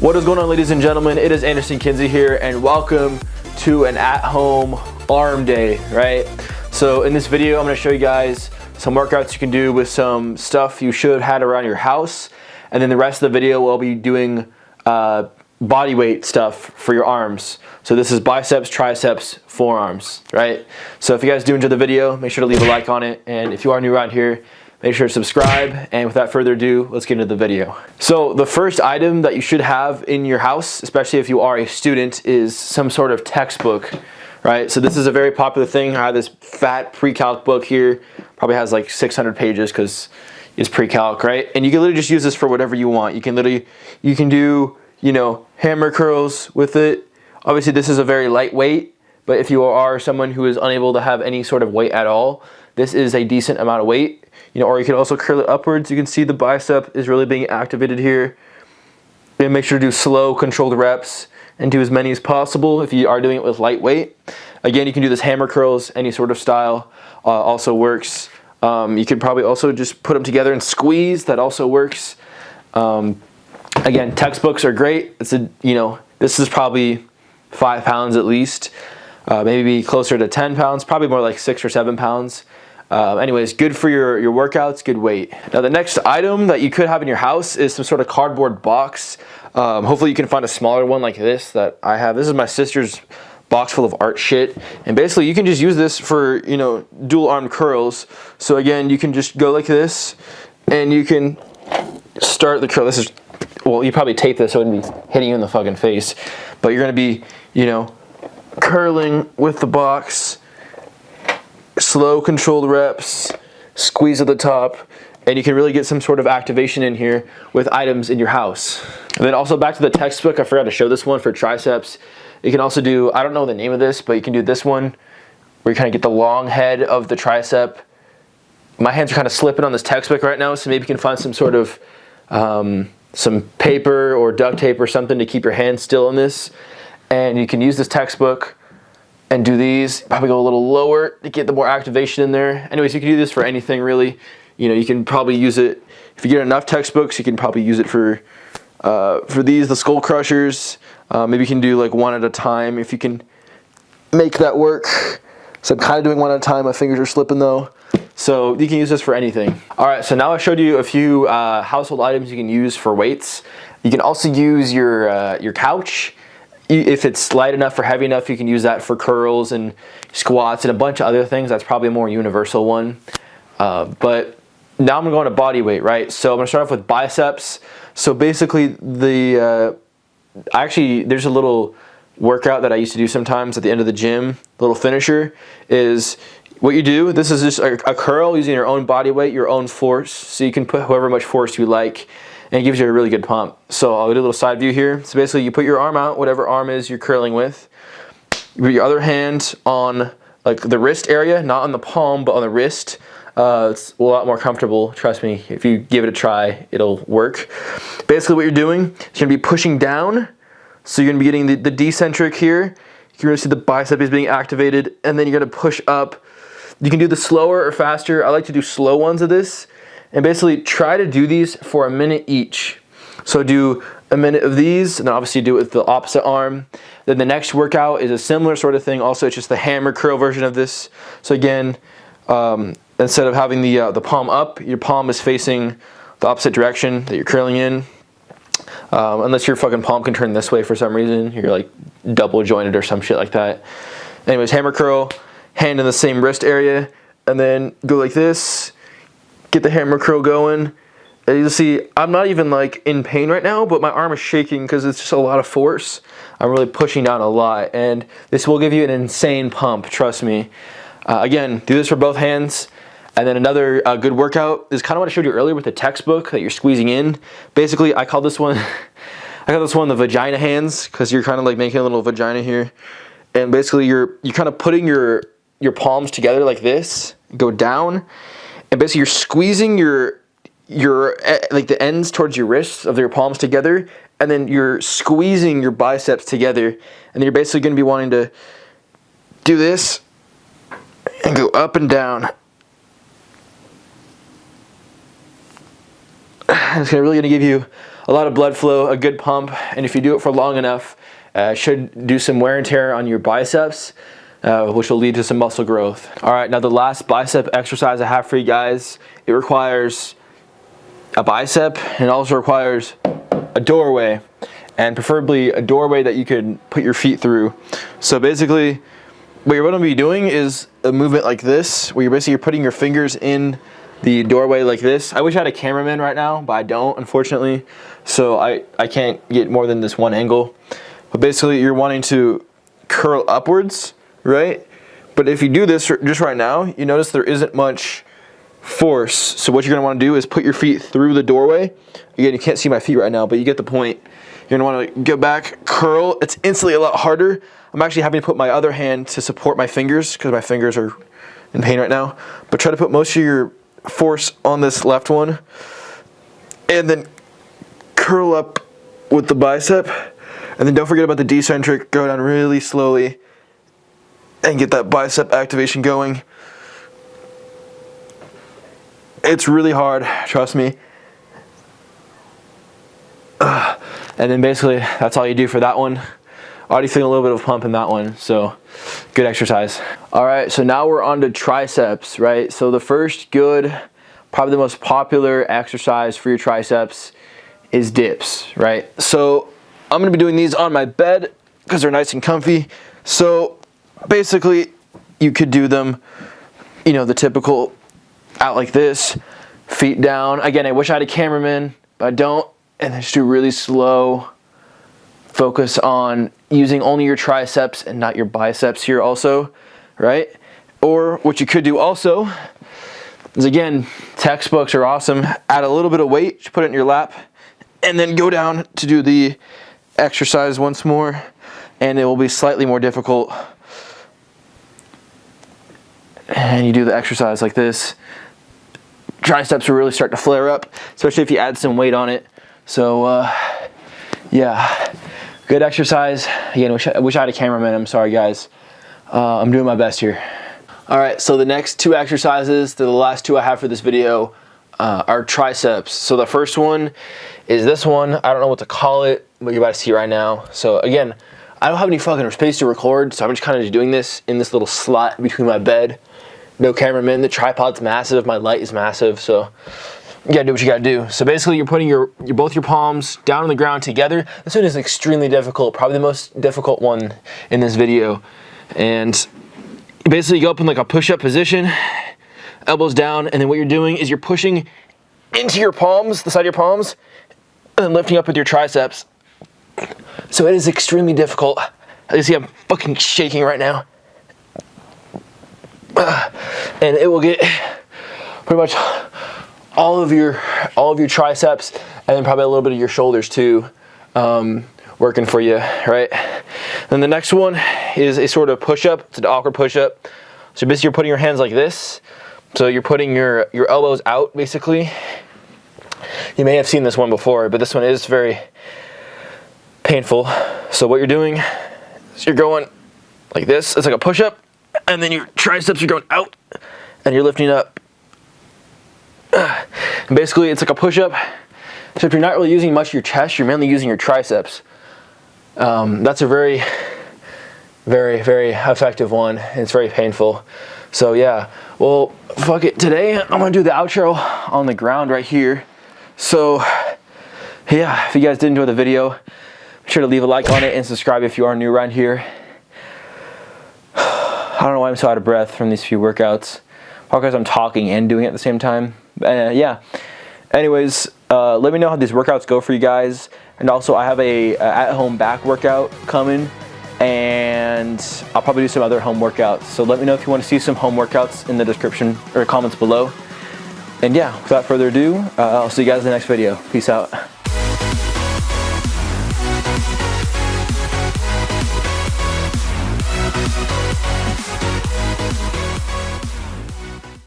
What is going on, ladies and gentlemen? It is Anderson Kinsey here, and welcome to an at-home arm day, right? So in this video, I'm going to show you guys some workouts you can do with some stuff you should have had around your house, and then the rest of the video we'll be doing body weight stuff for your arms. So this is biceps, triceps, forearms, right? So if you guys do enjoy the video, make sure to leave a like on it, and if you are new around here, make sure to subscribe, and without further ado, let's get into the video. So the first item that you should have in your house, especially if you are a student, is some sort of textbook, right? So this is a very popular thing. I have this fat pre-calc book here, probably has like 600 pages because it's pre-calc, right? And you can literally just use this for whatever you want. You can do, you know, hammer curls with it. Obviously this is a very lightweight, but if you are someone who is unable to have any sort of weight at all, this is a decent amount of weight. You know, or you can also curl it upwards. You can see the bicep is really being activated here. And make sure to do slow, controlled reps and do as many as possible if you are doing it with light weight. Again, you can do this hammer curls, any sort of style also works. You could probably also just put them together and squeeze. That also works. Again, textbooks are great. It's this is probably 5 pounds at least, maybe closer to 10 pounds, probably more like 6 or 7 pounds. Anyways, good for your workouts, good weight. Now the next item that you could have in your house is some sort of cardboard box. Hopefully you can find a smaller one like this that I have. This is my sister's box full of art shit. And basically you can just use this for, you know, dual arm curls. So again, you can just go like this and you can start the curl. This is, well, you probably tape this so it wouldn't be hitting you in the fucking face. But you're going to be, you know, curling with the box. Slow, controlled reps, squeeze at the top, and you can really get some sort of activation in here with items in your house. And then also back to the textbook, I forgot to show this one for triceps. You can also do, I don't know the name of this, but you can do this one where you kind of get the long head of the tricep. My hands are kind of slipping on this textbook right now, so maybe you can find some sort of some paper or duct tape or something to keep your hands still on this. And you can use this textbook and do these, probably go a little lower to get the more activation in there. Anyways, you can do this for anything really. You know, you can probably use it, if you get enough textbooks, you can probably use it for these, the skull crushers. Maybe you can do like one at a time if you can make that work. So I'm kind of doing one at a time, my fingers are slipping though. So you can use this for anything. All right, so now I showed you a few household items you can use for weights. You can also use your couch. If it's light enough or heavy enough, you can use that for curls and squats and a bunch of other things. That's probably a more universal one. But now I'm going to body weight, right? So I'm going to start off with biceps. So basically, there's a little workout that I used to do sometimes at the end of the gym. The little finisher is what you do. This is just a curl using your own body weight, your own force. So you can put however much force you like. And it gives you a really good pump. So I'll do a little side view here. So basically you put your arm out, whatever arm is you're curling with. You put your other hand on like the wrist area, not on the palm, but on the wrist. It's a lot more comfortable, trust me. If you give it a try, it'll work. Basically what you're doing is you're gonna be pushing down. So you're gonna be getting the decentric here. You're gonna see the bicep is being activated, and then you're gonna push up. You can do the slower or faster. I like to do slow ones of this. And basically try to do these for a minute each. So do a minute of these, and then obviously do it with the opposite arm. Then the next workout is a similar sort of thing. Also, it's just the hammer curl version of this. So again, instead of having the palm up, your palm is facing the opposite direction that you're curling in. Unless your fucking palm can turn this way for some reason. You're like double jointed or some shit like that. Anyways, hammer curl, hand in the same wrist area, and then go like this. Get the hammer curl going. And you'll see I'm not even like in pain right now, but my arm is shaking because it's just a lot of force. I'm really pushing down a lot, and this will give you an insane pump, trust me. Again, do this for both hands. And then another good workout is kind of what I showed you earlier with the textbook that you're squeezing in. Basically, I call this one the vagina hands, because you're kind of like making a little vagina here. And basically you're kind of putting your palms together like this, go down. And basically you're squeezing your like the ends towards your wrists of your palms together, and then you're squeezing your biceps together, and then you're basically going to be wanting to do this and go up and down. It's really going to give you a lot of blood flow, a good pump, and if you do it for long enough, it should do some wear and tear on your biceps, which will lead to some muscle growth. All right, now the last bicep exercise I have for you guys, it requires a bicep and it also requires a doorway, and preferably a doorway that you could put your feet through. So basically, what you're going to be doing is a movement like this, where you're putting your fingers in the doorway like this. I wish I had a cameraman right now, but I don't, unfortunately. So I can't get more than this one angle. But basically, you're wanting to curl upwards, right? But if you do this just right now, you notice there isn't much force. So what you're going to want to do is put your feet through the doorway. Again, you can't see my feet right now, but you get the point. You're going to want to go back, curl. It's instantly a lot harder. I'm actually having to put my other hand to support my fingers because my fingers are in pain right now. But try to put most of your force on this left one and then curl up with the bicep. And then don't forget about the decentric. Go down really slowly and get that bicep activation going. It's really hard, trust me. And then basically, that's all you do for that one. Already feeling a little bit of pump in that one, so good exercise. All right, so now we're on to triceps, right? So the first good, probably the most popular exercise for your triceps is dips, right? So I'm gonna be doing these on my bed because they're nice and comfy. So basically, you could do them, you know, the typical out like this, feet down. Again, I wish I had a cameraman, but I don't. And then just do really slow. Focus on using only your triceps and not your biceps here also, right? Or what you could do also is, again, textbooks are awesome. Add a little bit of weight, just put it in your lap, and then go down to do the exercise once more, and it will be slightly more difficult. And you do the exercise like this. Triceps will really start to flare up, especially if you add some weight on it. So, yeah, good exercise. Again, I wish I had a cameraman. I'm sorry, guys. I'm doing my best here. All right, so the next two exercises, the last two I have for this video, are triceps. So the first one is this one. I don't know what to call it, but you're about to see right now. So again, I don't have any fucking space to record, so I'm just kind of doing this in this little slot between my bed. No cameraman. The tripod's massive. My light is massive, so you gotta do what you gotta do. So basically, you're putting both your palms down on the ground together. This one is extremely difficult, probably the most difficult one in this video. And basically, you go up in like a push-up position, elbows down, and then what you're doing is you're pushing into your palms, the side of your palms, and then lifting up with your triceps. So it is extremely difficult. As you see, I'm fucking shaking right now. And it will get pretty much all of your triceps, and then probably a little bit of your shoulders too, working for you, right? Then the next one is a sort of push-up. It's an awkward push-up. So basically, you're putting your hands like this. So you're putting your elbows out, basically. You may have seen this one before, but this one is very painful. So what you're doing is you're going like this. It's like a push-up, and then your triceps are going out, and you're lifting up. And basically, it's like a push-up. So if you're not really using much of your chest, you're mainly using your triceps. That's a very, very, very effective one. And it's very painful. So yeah, well, fuck it. Today, I'm gonna do the outro on the ground right here. So yeah, if you guys did enjoy the video, be sure to leave a like on it and subscribe if you are new around here. I don't know why I'm so out of breath from these few workouts. Probably because I'm talking and doing it at the same time. Yeah. Anyways, let me know how these workouts go for you guys. And also, I have a at-home back workout coming, and I'll probably do some other home workouts. So let me know if you want to see some home workouts in the description or comments below. And yeah, without further ado, I'll see you guys in the next video. Peace out.